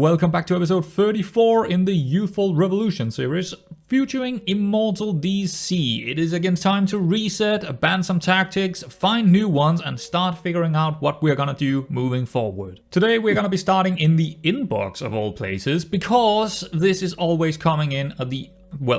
welcome back to episode 34 in the Youthful Revolution series, featuring Immortal DC. It is again time to reset, ban some tactics, find new ones, and start figuring out what we're gonna do moving forward. Today we're gonna be starting in the inbox of all places, because this is always coming in at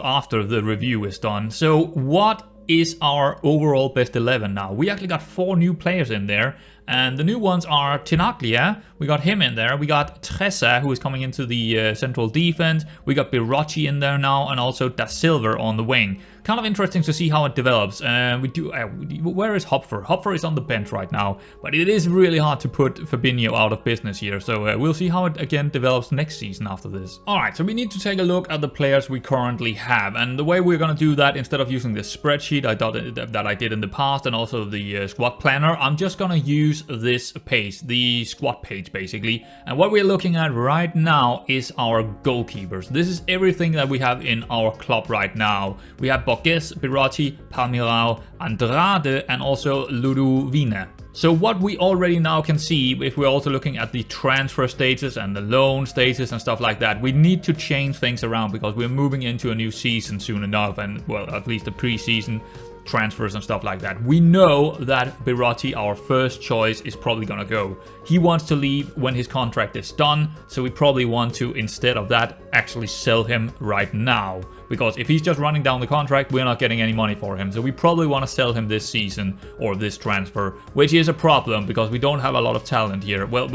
after the review is done. So what is our overall best 11 now? We actually got 4 new players in there, and the new ones are Tinaglia, we got him in there, we got Tressa, who is coming into the central defense, we got Birocci in there now, and also Da Silva on the wing. Kind of interesting to see how it develops. Where is Hopfer? Hopfer is on the bench right now, but it is really hard to put Fabinho out of business here, so we'll see how it again develops next season after this. Alright, so we need to take a look at the players we currently have, and the way we're gonna do that, instead of using the spreadsheet that I did in the past, and also the squad planner, I'm just gonna use this page, the squad page basically, and what we're looking at right now is our goalkeepers. This is everything that we have in our club right now. We have Portuguese, Birocci, Palmeirao, Andrade, and also Ludovina. So what we already now can see, if we're also looking at the transfer status and the loan status and stuff like that, we need to change things around because we're moving into a new season soon enough, and well, at least the pre-season transfers and stuff like that. We know that Birocci, our first choice, is probably gonna go. He wants to leave when his contract is done, so we probably want to, instead of that, actually sell him right now. Because if he's just running down the contract, we're not getting any money for him. So we probably want to sell him this season or this transfer, which is a problem because we don't have a lot of talent here. Well,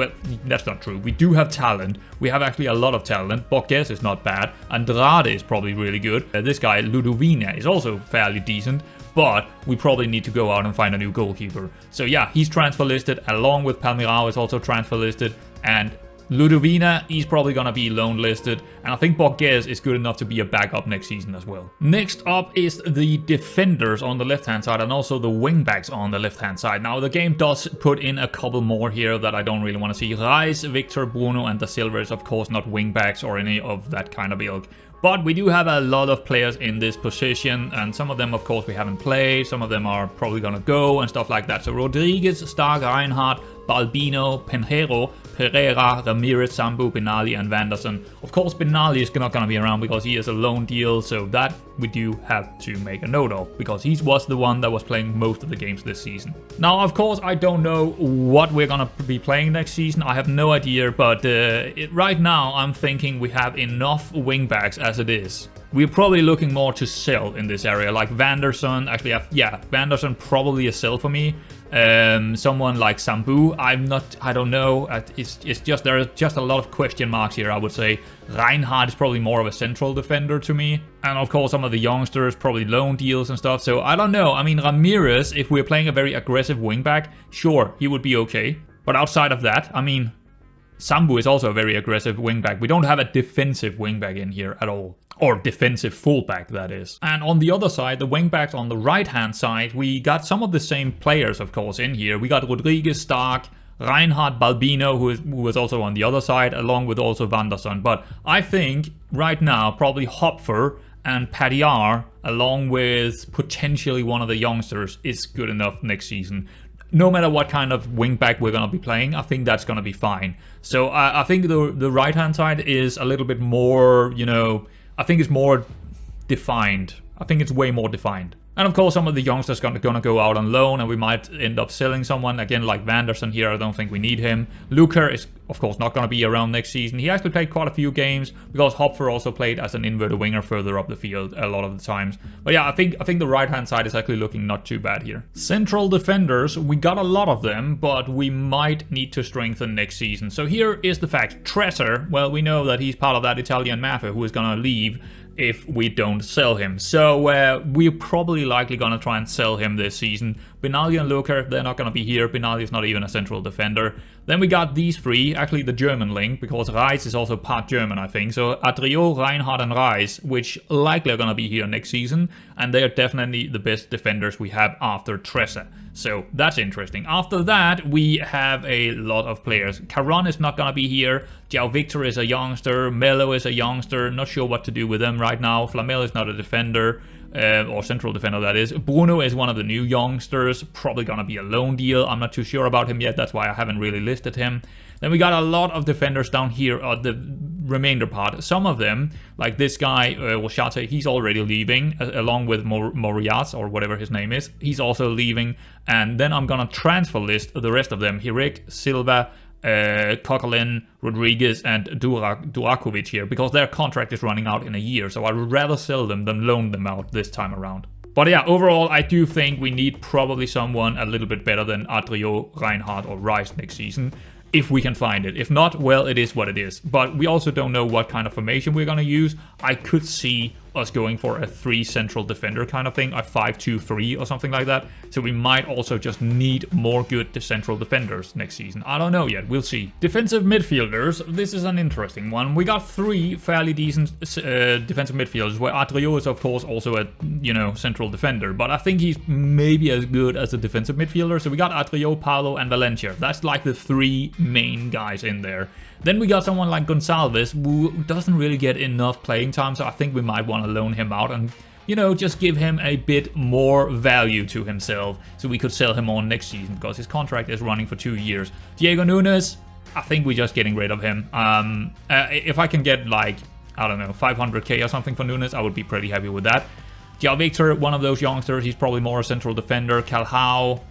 that's not true. We do have talent. We have actually a lot of talent. Borges is not bad. Andrade is probably really good. This guy, Ludovina, is also fairly decent. But we probably need to go out and find a new goalkeeper. So yeah, he's transfer listed, along with Palmeirao is also transfer listed, and Ludovina, he's probably gonna be loan listed, and I think Borges is good enough to be a backup next season as well. Next up is the defenders on the left hand side, and also the wingbacks on the left hand side. Now the game does put in a couple more here that I don't really want to see. Reis, Victor, Bruno, and Da Silva is of course not wingbacks or any of that kind of ilk. But we do have a lot of players in this position, and some of them, of course, we haven't played. Some of them are probably gonna go and stuff like that. So Rodriguez, Stark, Reinhardt, Balbino, Pinheiro, Pereira, Ramirez, Sambu, Benali, and Vanderson. Of course, Benali is not gonna be around because he is a loan deal, so that we do have to make a note of, because he was the one that was playing most of the games this season. Now, of course, I don't know what we're gonna be playing next season. I have no idea, but right now, I'm thinking we have enough wingbacks as it is. We're probably looking more to sell in this area, like Vanderson. Actually, yeah, Vanderson probably a sell for me. Someone like Sambu, I don't know. It's just, there are just a lot of question marks here, I would say. Reinhardt is probably more of a central defender to me. And of course, some of the youngsters, probably loan deals and stuff. So I don't know. I mean, Ramirez, if we're playing a very aggressive wingback, sure, he would be okay. But outside of that, I mean, Sambu is also a very aggressive wingback. We don't have a defensive wingback in here at all. Or defensive fullback, that is. And on the other side, the wingbacks on the right-hand side, we got some of the same players, of course, in here. We got Rodriguez, Stark, Reinhardt, Balbino, who was also on the other side, along with also Vanderson. But I think, right now, probably Hopfer and Padillard, along with potentially one of the youngsters, is good enough next season. No matter what kind of wingback we're going to be playing, I think that's going to be fine. So I think the right-hand side is a little bit more, you know, I think it's more defined. I think it's way more defined. And of course, some of the youngsters gonna go out on loan, and we might end up selling someone. Again, like Vanderson here, I don't think we need him. Luker is, of course, not gonna be around next season. He actually played quite a few games, because Hopfer also played as an inverted winger further up the field a lot of the times. But yeah, I think the right-hand side is actually looking not too bad here. Central defenders, we got a lot of them, but we might need to strengthen next season. So here is the fact. Tressa, well, we know that he's part of that Italian mafia who is gonna leave if we don't sell him. So we're probably likely gonna try and sell him this season. Benali and Luker, they're not gonna be here. Benali is not even a central defender. Then we got these three, actually the German link, because Reis is also part German, I think. So Adrio, Reinhardt, and Reis, which likely are gonna be here next season, and they are definitely the best defenders we have after Tressa. So that's interesting. After that, we have a lot of players. Caron is not gonna be here. João Victor is a youngster. Melo is a youngster. Not sure what to do with them right now. Flamel is not a defender. Or central defender, that is. Bruno is one of the new youngsters, probably gonna be a loan deal. I'm not too sure about him yet, that's why I haven't really listed him. Then we got a lot of defenders down here. The remainder part. Some of them, like this guy, Washate, he's already leaving, along with Morias, or whatever his name is. He's also leaving. And then I'm gonna transfer list the rest of them. Hirik, Silva, Kokolin, Rodriguez, and Durakovic here, because their contract is running out in a year. So I'd rather sell them than loan them out this time around. But yeah, overall, I do think we need probably someone a little bit better than Adrio, Reinhardt, or Rice next season, if we can find it. If not, well, it is what it is. But we also don't know what kind of formation we're going to use. I could see us going for a 3 central defender kind of thing, a 5-2-3 or something like that. So we might also just need more good central defenders next season. I don't know yet, we'll see. Defensive midfielders, this is an interesting one. We got 3 fairly decent defensive midfielders, where Adrio is of course also a, you know, central defender, but I think he's maybe as good as a defensive midfielder. So we got Adrio, Paulo, and Valencia. That's like the 3 main guys in there. Then we got someone like Gonçalves, who doesn't really get enough playing time, so I think we might want to loan him out and, you know, just give him a bit more value to himself, so we could sell him on next season, because his contract is running for 2 years. Diego Nunes, I think we're just getting rid of him. If I can get, like, I don't know, 500k or something for Nunes, I would be pretty happy with that. João Victor, one of those youngsters, he's probably more a central defender. Calhau,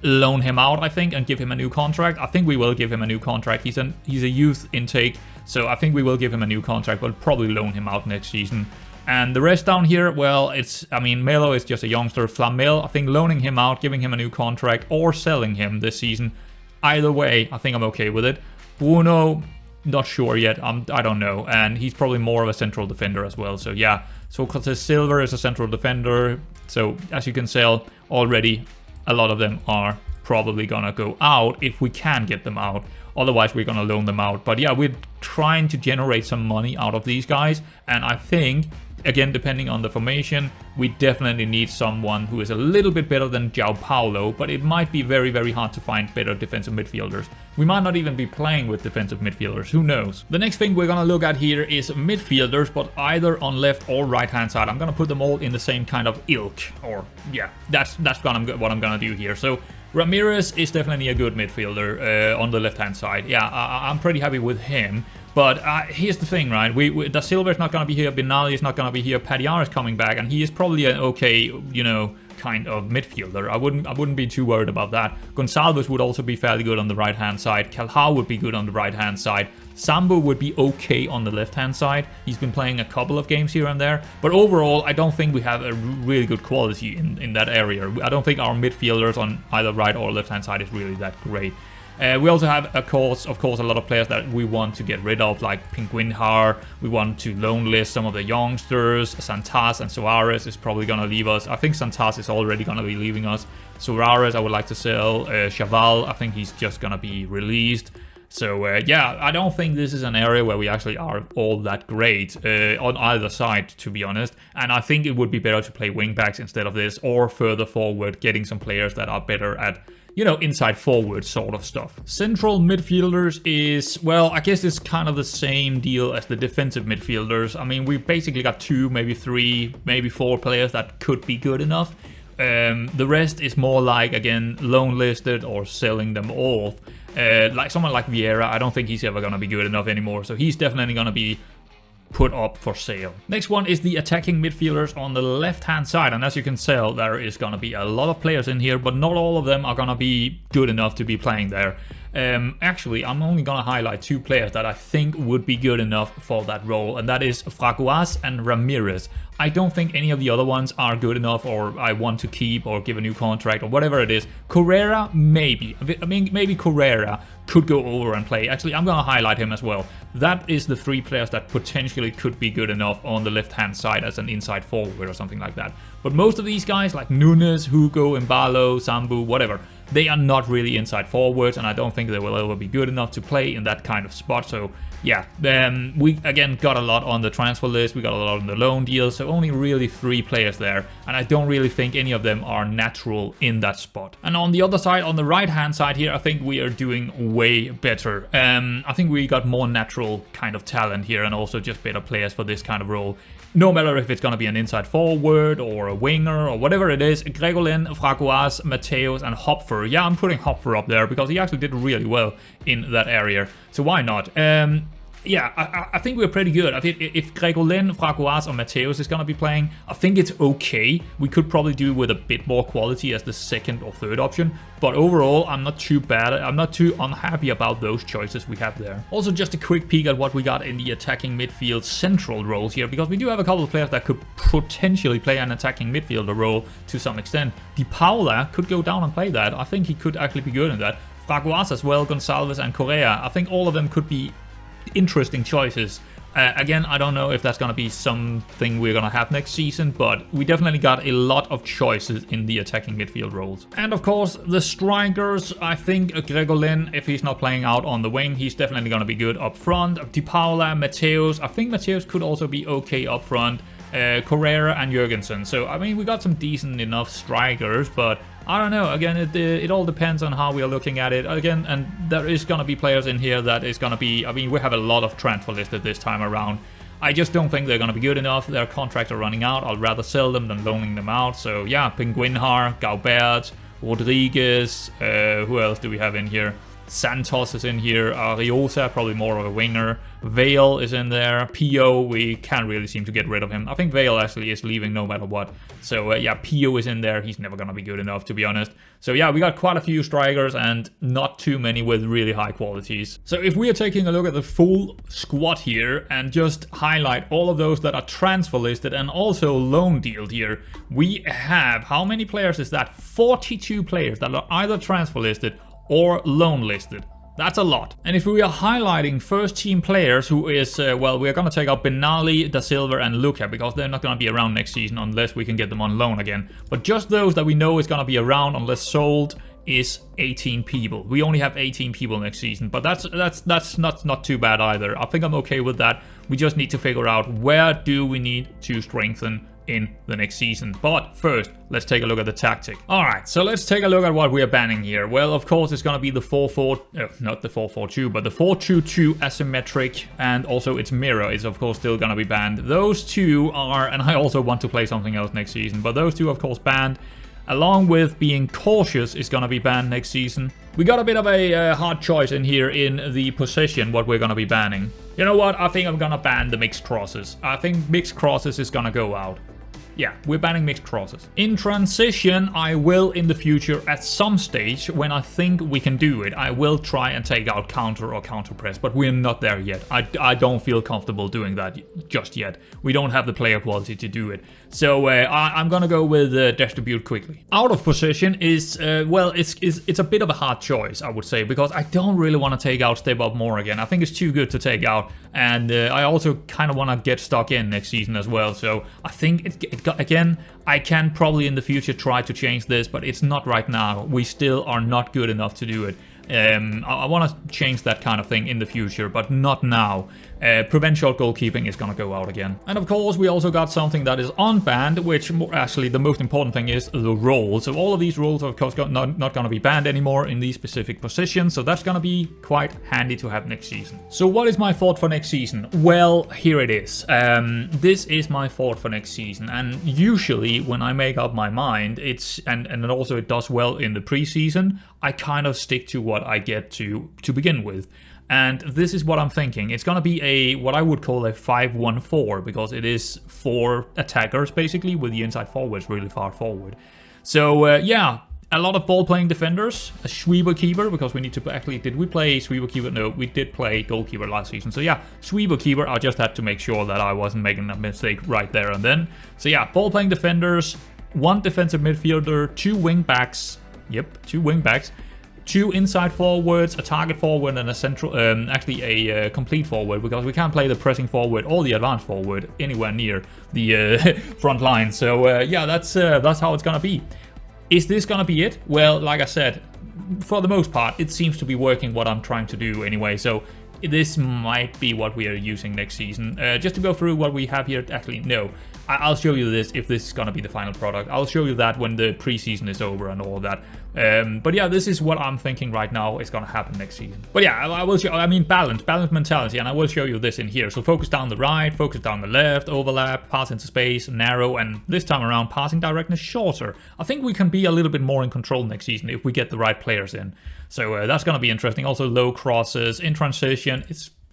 loan him out, I think, and give him a new contract. I think we will give him a new contract. He's a youth intake, so I think we will give him a new contract, but probably loan him out next season. And the rest down here, well, I mean, Melo is just a youngster. Flamel, I think loaning him out, giving him a new contract, or selling him this season. Either way, I think I'm okay with it. Bruno, not sure yet. I don't know. And he's probably more of a central defender as well. So yeah, so Cortez Silver is a central defender. So as you can tell already, a lot of them are probably gonna go out if we can get them out. Otherwise, we're gonna loan them out. But yeah, we're trying to generate some money out of these guys. And I think, again, depending on the formation, we definitely need someone who is a little bit better than João Paulo, but it might be very, very hard to find better defensive midfielders. We might not even be playing with defensive midfielders, who knows? The next thing we're gonna look at here is midfielders, but either on left or right hand side. I'm gonna put them all in the same kind of ilk, or yeah, that's what I'm gonna do here. So Ramirez is definitely a good midfielder on the left hand side. Yeah, I'm pretty happy with him. But here's the thing, right? Da Silva is not going to be here, Benali is not going to be here, Padillar is coming back, and he is probably an okay, you know, kind of midfielder. I wouldn't be too worried about that. Gonçalves would also be fairly good on the right-hand side. Calhau would be good on the right-hand side. Sambu would be okay on the left-hand side. He's been playing a couple of games here and there. But overall, I don't think we have a really good quality in that area. I don't think our midfielders on either right or left-hand side is really that great. We also have, of course, a lot of players that we want to get rid of, like Pinguinhar. We want to loan list some of the youngsters. Santas and Suarez is probably going to leave us. I think Santas is already going to be leaving us. Suarez, I would like to sell. Chaval, I think he's just going to be released. So, yeah, I don't think this is an area where we actually are all that great on either side, to be honest. And I think it would be better to play wingbacks instead of this, or further forward, getting some players that are better at, you know, inside forward sort of stuff. Central midfielders is, well, I guess it's kind of the same deal as the defensive midfielders. I mean, we basically got 2, maybe 3, maybe 4 players that could be good enough. The rest is more like, again, loan listed or selling them off. Like someone like Vieira, I don't think he's ever going to be good enough anymore. So he's definitely going to be put up for sale. Next one is the attacking midfielders on the left-hand side, and as you can tell, there is gonna be a lot of players in here, but not all of them are gonna be good enough to be playing there. Actually, I'm only gonna highlight 2 players that I think would be good enough for that role, and that is Fraguas and Ramirez. I don't think any of the other ones are good enough, or I want to keep or give a new contract or whatever it is. Correa, maybe. I mean, maybe Correa could go over and play. Actually, I'm gonna highlight him as well. That is the 3 players that potentially could be good enough on the left-hand side as an inside forward or something like that. But most of these guys, like Nunes, Hugo, Mbalo, Sambu, whatever, they are not really inside forwards, and I don't think they will ever be good enough to play in that kind of spot. So yeah, we again got a lot on the transfer list, we got a lot on the loan deal, so only really 3 players there, and I don't really think any of them are natural in that spot. And on the other side, on the right hand side here, I think we are doing way better. I think we got more natural kind of talent here, and also just better players for this kind of role. No matter if it's going to be an inside forward or a winger or whatever it is, Gregolin, Fraguas, Mateos, and Hopfer. Yeah, I'm putting Hopfer up there because he actually did really well in that area. So why not? yeah, I think we're pretty good. I think if Gregolin, Fragoise, or Mateus is gonna be playing, I think it's okay. We could probably do with a bit more quality as the second or third option, but overall, I'm not too bad. I'm not too unhappy about those choices we have there. Also, just a quick peek at what we got in the attacking midfield central roles here, because we do have a couple of players that could potentially play an attacking midfielder role to some extent. Di Paula could go down and play that. I think he could actually be good in that. Fragoise as well, Gonçalves and Correa. I think all of them could be interesting choices. Again, I don't know if that's going to be something we're going to have next season, but we definitely got a lot of choices in the attacking midfield roles. And of course, the strikers, I think Gregolin, if he's not playing out on the wing, he's definitely going to be good up front. Di Paula, Mateus, I think Mateus could also be okay up front. Correa and Jurgensen. So, I mean, we got some decent enough strikers, but I don't know. Again, it all depends on how we are looking at it. Again, and there is going to be players in here that is going to be... I mean, we have a lot of transfer listed this time around. I just don't think they're going to be good enough. Their contracts are running out. I'll rather sell them than loaning them out. So, yeah, Penguinhar, Gaubert, Rodriguez. Who else do we have in here? Santos is in here, Ariosa, probably more of a winger, Vale is in there, Pio, we can't really seem to get rid of him. I think Vale actually is leaving no matter what. So yeah, Pio is in there, he's never gonna be good enough to be honest. So yeah, we got quite a few strikers and not too many with really high qualities. So if we are taking a look at the full squad here and just highlight all of those that are transfer listed and also loan dealed here, we have, how many players is that? 42 players that are either transfer listed or loan listed. That's a lot. And if we are highlighting first team players who is, well, we're going to take out Benali, Da Silva and Luca because they're not going to be around next season unless we can get them on loan again. But just those that we know is going to be around unless sold is 18 people. We only have 18 people next season, but that's not too bad either. I think I'm okay with that. We just need to figure out where do we need to strengthen in the next season. But first, let's take a look at the tactic. Alright, so let's take a look at what we are banning here. Well, of course, it's going to be the 4-4... not the 4-4-2, but the 4-2-2 asymmetric, and also its mirror is, of course, still going to be banned. Those two are... and I also want to play something else next season, but those two, of course, banned. Along with being cautious is going to be banned next season. We got a bit of a hard choice in here in the position, what we're going to be banning. You know what? I think I'm going to ban the mixed crosses. I think mixed crosses is going to go out. Yeah, we're banning mixed crosses. In transition, I will in the future, at some stage, when I think we can do it, I will try and take out counter or counter press, but we're not there yet. I don't feel comfortable doing that just yet. We don't have the player quality to do it. So I'm gonna go with distribute quickly. Out of position is, well, it's a bit of a hard choice, I would say, because I don't really want to take out Step Up More again. I think it's too good to take out, and I also kind of want to get stuck in next season as well. So I think again, I can probably in the future try to change this, but it's not right now. We still are not good enough to do it. I want to change that kind of thing in the future, but not now. Prevent shot goalkeeping is going to go out again. And of course, we also got something that is unbanned, which actually the most important thing is the roles. So all of these roles are of course not going to be banned anymore in these specific positions. So that's going to be quite handy to have next season. So what is my thought for next season? Well, here it is. This is my thought for next season. And usually when I make up my mind, it's and also it does well in the preseason, I kind of stick to what I get to begin with. And this is what I'm thinking. It's going to be a what I would call a 5-1-4 because it is 4 attackers basically with the inside forwards really far forward. So yeah, a lot of ball-playing defenders, a sweeper keeper because we need to actually, did we play sweeper keeper? No, we did play goalkeeper last season. So yeah, sweeper keeper. I just had to make sure that I wasn't making a mistake right there and then. So yeah, ball-playing defenders, 1 defensive midfielder, 2 wing backs. Yep, 2 wing backs. 2 inside forwards, a target forward, and a central, actually a complete forward, because we can't play the pressing forward or the advanced forward anywhere near the front line. So yeah, that's how it's gonna be. Is this gonna be it? Well, like I said, for the most part, it seems to be working what I'm trying to do anyway. So this might be what we are using next season. Just to go through what we have here, actually, no. I'll show you this if this is going to be the final product. I'll show you that when the preseason is over and all of that. But yeah, this is what I'm thinking right now is going to happen next season. But yeah, I will show, I mean, balance mentality, and I will show you this in here. So focus down the right, focus down the left, overlap, pass into space, narrow, and this time around, passing directness shorter. I think we can be a little bit more in control next season if we get the right players in. So that's going to be interesting. Also, low crosses in transition.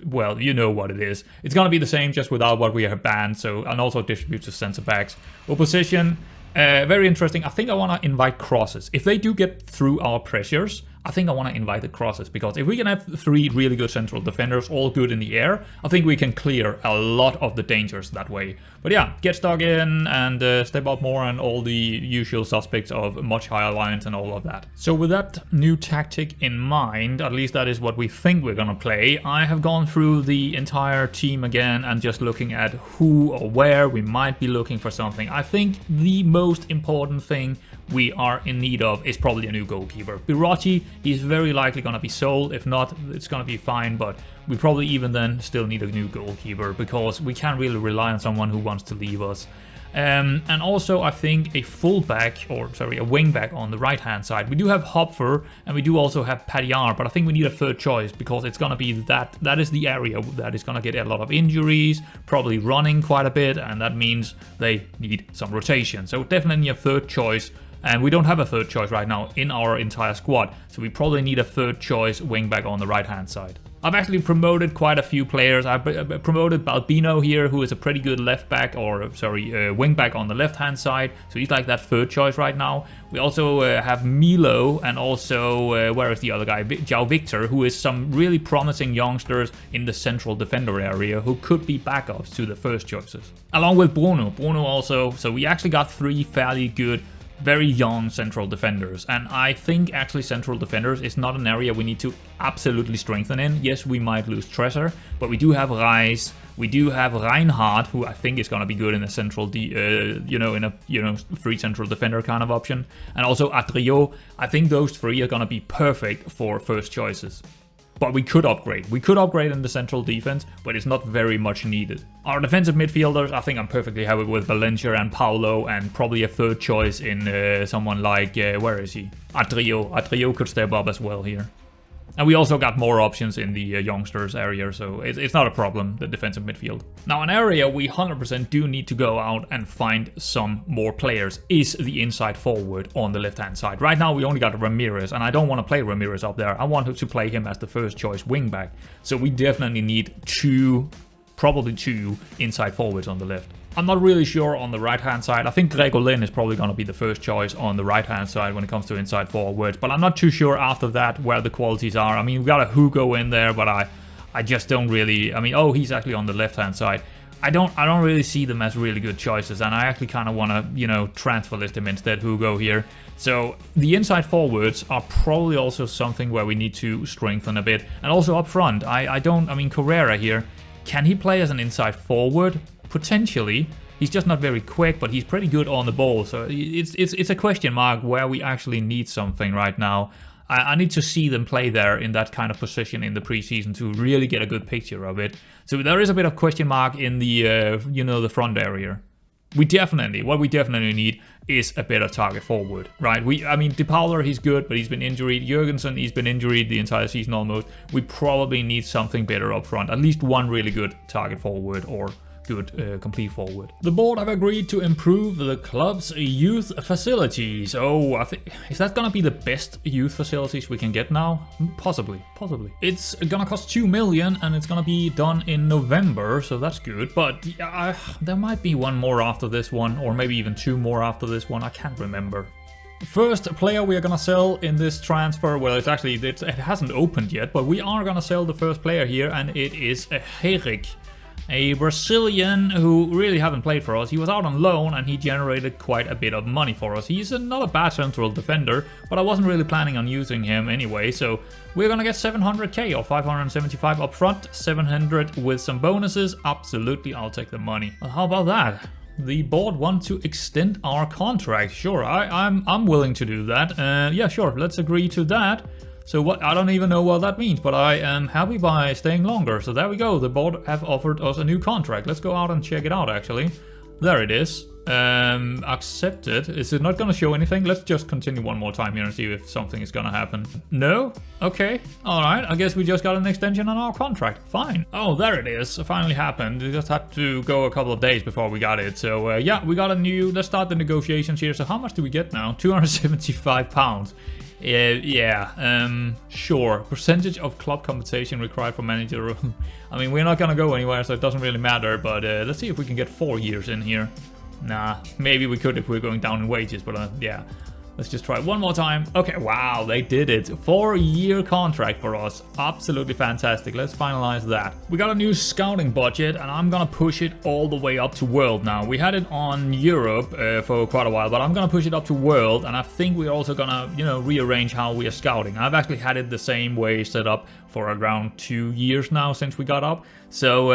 well, you know what it is. It's gonna be the same, just without what we have banned. So, and also distributes to center backs. Opposition, very interesting. I think I want to invite crosses. If they do get through our pressures, I think I want to invite the crosses, because if we can have 3 really good central defenders, all good in the air, I think we can clear a lot of the dangers that way. But yeah, get stuck in and step up more, and all the usual suspects of much higher lines and all of that. So with that new tactic in mind, at least that is what we think we're gonna play, I have gone through the entire team again and just looking at who or where we might be looking for something. I think the most important thing we are in need of is probably a new goalkeeper. Biroti, he's very likely gonna be sold. If not, it's gonna be fine, but we probably even then still need a new goalkeeper, because we can't really rely on someone who wants to leave us. And also I think a fullback, or sorry, a wingback on the right hand side. We do have Hopfer and we do also have Padillard, but I think we need a third choice, because it's gonna be that is the area that is gonna get a lot of injuries, probably running quite a bit, and that means they need some rotation. So definitely a third choice. And we don't have a third choice right now in our entire squad, so we probably need a third choice wingback on the right hand side. I've actually promoted quite a few players. I promoted Balbino here, who is a pretty good left back, or sorry, wing back on the left hand side. So he's like that third choice right now. We also have Milo, and also where is the other guy? João Victor, who is some really promising youngsters in the central defender area who could be backups to the first choices. Along with Bruno also. So we actually got 3 fairly good, very young central defenders, and I think actually central defenders is not an area we need to absolutely strengthen in. Yes, we might lose Tresor, but we do have Reis, we do have Reinhardt, who I think is going to be good in a central, in a 3 central defender kind of option, and also Adrio. I think those 3 are going to be perfect for first choices. But we could upgrade. We could upgrade in the central defense, but it's not very much needed. Our defensive midfielders, I think I'm perfectly happy with Valencia and Paulo, and probably a third choice in someone like, where is he? Adrio. Adrio could step up as well here. And we also got more options in the youngsters area, so it's not a problem, the defensive midfield. Now, an area we 100% do need to go out and find some more players is the inside forward on the left-hand side. Right now, we only got Ramirez, and I don't want to play Ramirez up there. I want to play him as the first choice wingback. So we definitely need probably two inside forwards on the left. I'm not really sure on the right-hand side. I think Gregolin is probably going to be the first choice on the right-hand side when it comes to inside forwards, but I'm not too sure after that where the qualities are. I mean, we got a Hugo in there, but I just don't really... I mean, oh, he's actually on the left-hand side. I don't really see them as really good choices, and I actually kind of want to, transfer list him instead, Hugo here. So the inside forwards are probably also something where we need to strengthen a bit. And also up front, I mean, Carrera here, can he play as an inside forward? Potentially. He's just not very quick, but he's pretty good on the ball. So it's a question mark where we actually need something right now. I need to see them play there in that kind of position in the preseason to really get a good picture of it. So there is a bit of question mark in the, the front area. What we definitely need is a better target forward, right? I mean, De Pauler, he's good, but he's been injured. Jurgensen, he's been injured the entire season almost. We probably need something better up front. At least one really good target forward or good complete forward. The board have agreed to improve the club's youth facilities. Oh, I think, is that gonna be the best youth facilities we can get now? Possibly. It's gonna cost 2 million and it's gonna be done in November, so that's good. But there might be one more after this one, or maybe even 2 more after this one. I can't remember. First player we are gonna sell in this transfer, well, it hasn't opened yet, but we are gonna sell the first player here, and it is a Herrick. A Brazilian who really haven't played for us. He was out on loan and he generated quite a bit of money for us. He's not a bad central defender, but I wasn't really planning on using him anyway. So we're gonna get 700k or 575 up front, 700 with some bonuses. Absolutely, I'll take the money. Well, how about that? The board want to extend our contract. Sure, I'm willing to do that. Yeah, sure, let's agree to that. So what, I don't even know what that means, but I am happy by staying longer. So there we go, the board have offered us a new contract. Let's go out and check it out actually. There it is. Accepted. Is it not gonna show anything? Let's just continue one more time here and see if something is gonna happen. No? Okay. Alright, I guess we just got an extension on our contract. Fine. Oh, there it is. It finally happened. We just had to go a couple of days before we got it. So yeah, we got let's start the negotiations here. So how much do we get now? £275. Sure. Percentage of club compensation required for manager. I mean, we're not gonna go anywhere, so it doesn't really matter. But let's see if we can get 4 years in here. Nah, maybe we could if we're going down in wages, but yeah. Let's just try one more time. Okay, wow, they did it. 4-year contract for us. Absolutely fantastic. Let's finalize that. We got a new scouting budget, and I'm gonna push it all the way up to World now. We had it on Europe for quite a while, but I'm gonna push it up to World, and I think we're also gonna, you know, rearrange how we are scouting. I've actually had it the same way set up for around 2 years now since we got up. So,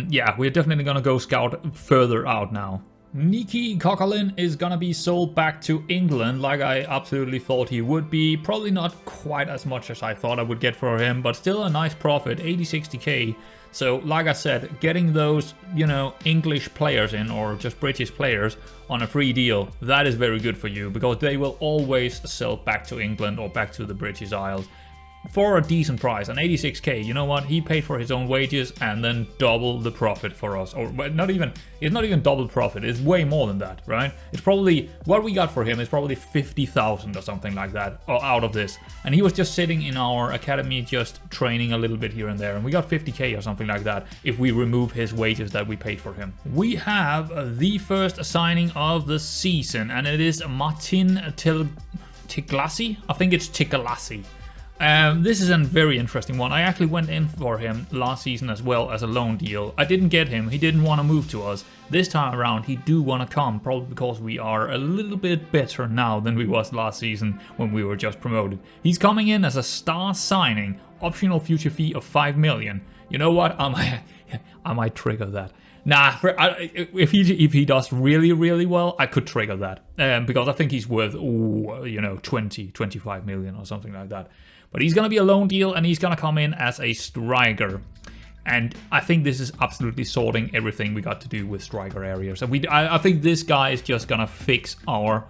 yeah, we're definitely gonna go scout further out now. Niki Kokalin is gonna be sold back to England like I absolutely thought he would be. Probably not quite as much as I thought I would get for him, but still a nice profit, 80-60k. So like I said, getting those, you know, English players in, or just British players on a free deal, that is very good for you, because they will always sell back to England or back to the British Isles for a decent price. And 86k, you know what, he paid for his own wages and then double the profit for us. Or not even, it's not even double profit, it's way more than that, right? It's probably, what we got for him is probably 50,000 or something like that out of this. And he was just sitting in our academy just training a little bit here and there, and we got 50k or something like that if we remove his wages that we paid for him. We have the first signing of the season, and it is Martin Tiglassi. I think it's Tiglassi. This is a very interesting one. I actually went in for him last season as well as a loan deal. I didn't get him. He didn't want to move to us. This time around, he do want to come, probably because we are a little bit better now than we was last season when we were just promoted. He's coming in as a star signing, optional future fee of 5 million. You know what? I might trigger that. Nah, if he does really well, I could trigger that. Because I think he's worth, you know, 25 million or something like that. But he's going to be a loan deal, and he's going to come in as a striker. And I think this is absolutely sorting everything we got to do with striker areas. And I think this guy is just going to fix our,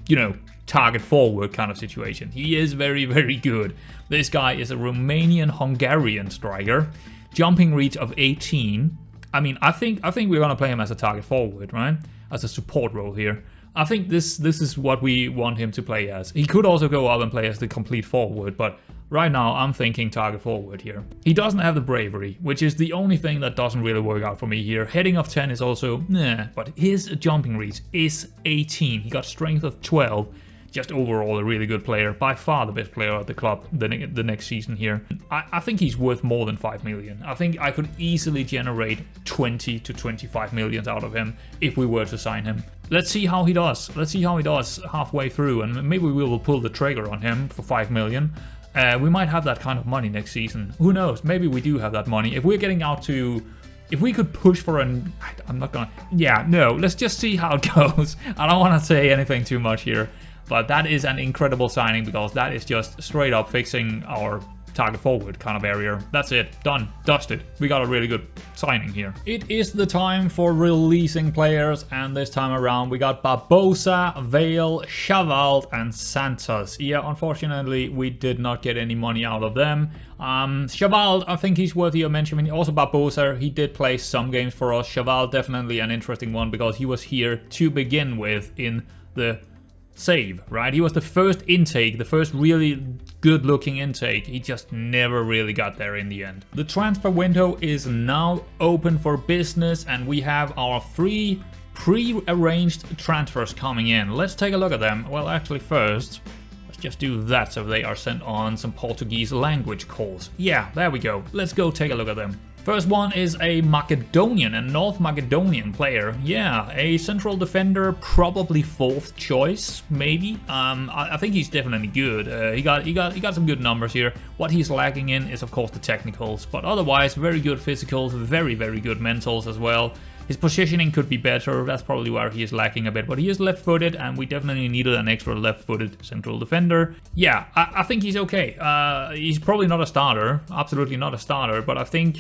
you know, target forward kind of situation. He is very good. This guy is a Romanian-Hungarian striker. Jumping reach of 18. I mean, I think we're going to play him as a target forward, right? As a support role here. I think this is what we want him to play as. He could also go up and play as the complete forward, but right now I'm thinking target forward here. He doesn't have the bravery, which is the only thing that doesn't really work out for me here. Heading of 10 is also, but his jumping reach is 18. He got strength of 12. Just overall a really good player. By far the best player at the club the next season here. I think he's worth more than 5 million. I think I could easily generate 20 to 25 million out of him if we were to sign him. Let's see how he does. Let's see how he does halfway through, and maybe we will pull the trigger on him for 5 million. We might have that kind of money next season. Who knows? Maybe we do have that money. If we're getting out to... If we could push for an... I'm not gonna... Yeah, no. Let's just see how it goes. I don't want to say anything too much here. But that is an incredible signing, because that is just straight up fixing our target forward kind of area. That's it. Done. Dusted. We got a really good signing here. It is the time for releasing players, and this time around we got Barbosa, Vale, Chavald, and Santos. Yeah, unfortunately we did not get any money out of them. Chavald, I think he's worthy of mentioning. Also Barbosa, he did play some games for us. Chavald, definitely an interesting one, because he was here to begin with in the save, right? He was the first intake, the first really good looking intake. He just never really got there in the end. The transfer window is now open for business, and we have our 3 pre-arranged transfers coming in. Let's take a look at them. Well, actually first, let's just do that so they are sent on some Portuguese language course. Yeah, there we go. Let's go take a look at them. First one is a Macedonian, a North Macedonian player. Yeah, a central defender, probably 4th choice, maybe. I think he's definitely good. He got some good numbers here. What he's lacking in is, of course, the technicals, but otherwise, very good physicals, very good mentals as well. His positioning could be better. That's probably where he is lacking a bit, but he is left-footed, and we definitely needed an extra left-footed central defender. Yeah, I think he's okay. He's probably not a starter, absolutely not a starter, but I think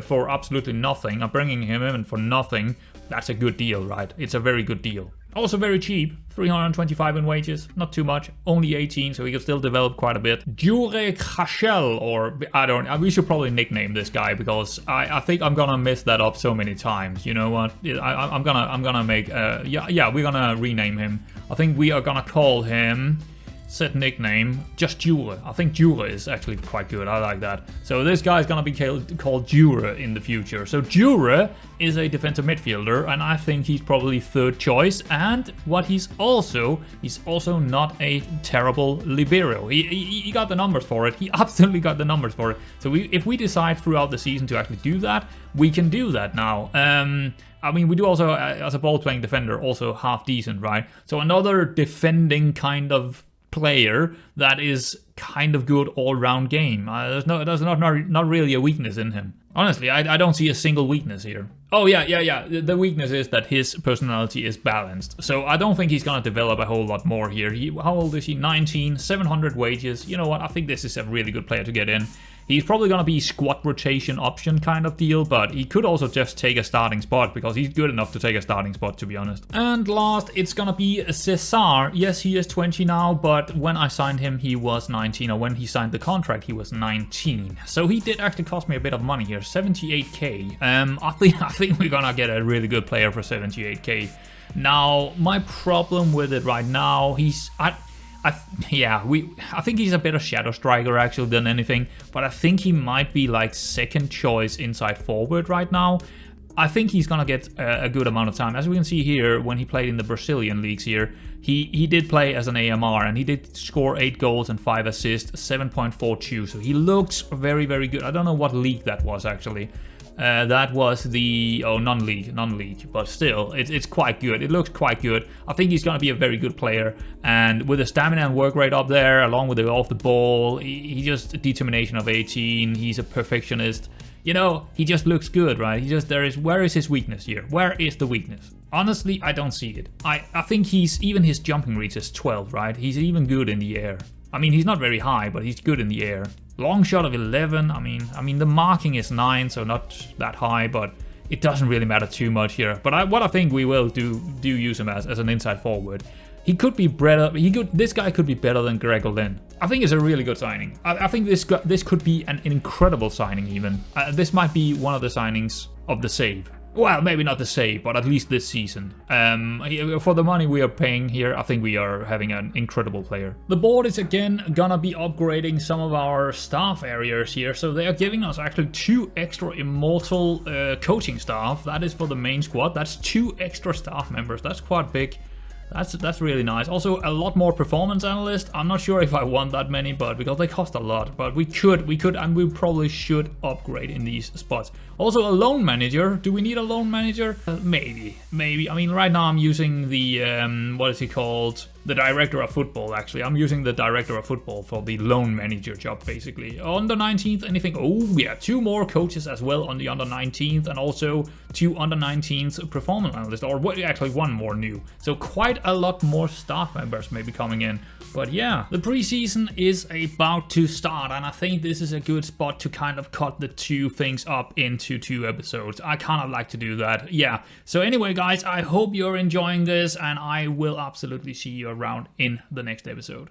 for absolutely nothing, I'm bringing him in for nothing. That's a good deal, right? It's a very good deal. Also very cheap, 325 in wages, not too much, only 18, so he can still develop quite a bit. Jure Krashel, or we should probably nickname this guy, because I think I'm gonna mess that up so many times. You know what? I'm gonna make we're gonna rename him. I think we are gonna call him set nickname, just Jure. I think Jure is actually quite good. I like that. So this guy's gonna be called Jure in the future. So Jure is a defensive midfielder, and I think he's probably third choice. And what he's also not a terrible libero. He got the numbers for it. He absolutely got the numbers for it. So if we decide throughout the season to actually do that, we can do that now. I mean, we do also, as a ball-playing defender, also half decent, right? So another defending kind of player that is kind of good all-round game. There's not really a weakness in him. Honestly, I don't see a single weakness here. Oh, yeah. The weakness is that his personality is balanced. So I don't think he's gonna develop a whole lot more here. How old is he? 19, 700 wages. You know what? I think this is a really good player to get in. He's probably going to be squad rotation option kind of deal, but he could also just take a starting spot because he's good enough to take a starting spot, to be honest. And last, it's going to be Cesar. Yes, he is 20 now, but when I signed him, he was 19, or when he signed the contract, he was 19. So he did actually cost me a bit of money here, 78k. I think we're going to get a really good player for 78k. Now, my problem with it right now, I think he's a better shadow striker actually than anything, but I think he might be like second choice inside forward right now. I think he's gonna get a good amount of time. As we can see here, when he played in the Brazilian leagues here, he did play as an AMR and he did score 8 goals and 5 assists, 7.42. So he looks very, very good. I don't know what league that was actually. That was the non-league, but still, it's quite good. It looks quite good. I think he's gonna be a very good player, and with the stamina and work rate up there, along with the off the ball, he just determination of 18. He's a perfectionist. You know, he just looks good, right? Where is his weakness here? Where is the weakness? Honestly, I don't see it. I think even his jumping reach is 12, right? He's even good in the air. I mean, he's not very high, but he's good in the air. Long shot of 11, I mean the marking is 9, so not that high, but it doesn't really matter too much here. But what I think we will do use him as an inside forward. He could be better. This guy could be better than Gregor Lin. I think it's a really good signing. I think this could be an incredible signing even. This might be one of the signings of the save. Well, maybe not the save, but at least this season. For the money we are paying here, I think we are having an incredible player. The board is again gonna be upgrading some of our staff areas here, so they are giving us actually 2 extra Immortal coaching staff. That is for the main squad. That's 2 extra staff members. That's quite big. That's really nice. Also, a lot more performance analysts. I'm not sure if I want that many, but because they cost a lot. But we could, and we probably should upgrade in these spots. Also, a loan manager. Do we need a loan manager? Maybe. I mean, right now I'm using the, what is he called? The director of football, actually. I'm using the director of football for the loan manager job, basically. Under 19th, anything? Oh, yeah, 2 more coaches as well on the under 19th, and also 2 under 19th performance analysts, or actually 1 more new. So quite a lot more staff members may be coming in. But yeah, the preseason is about to start, and I think this is a good spot to kind of cut the 2 things up into 2 episodes. I kind of like to do that. Yeah. So anyway, guys, I hope you're enjoying this, and I will absolutely see you around in the next episode.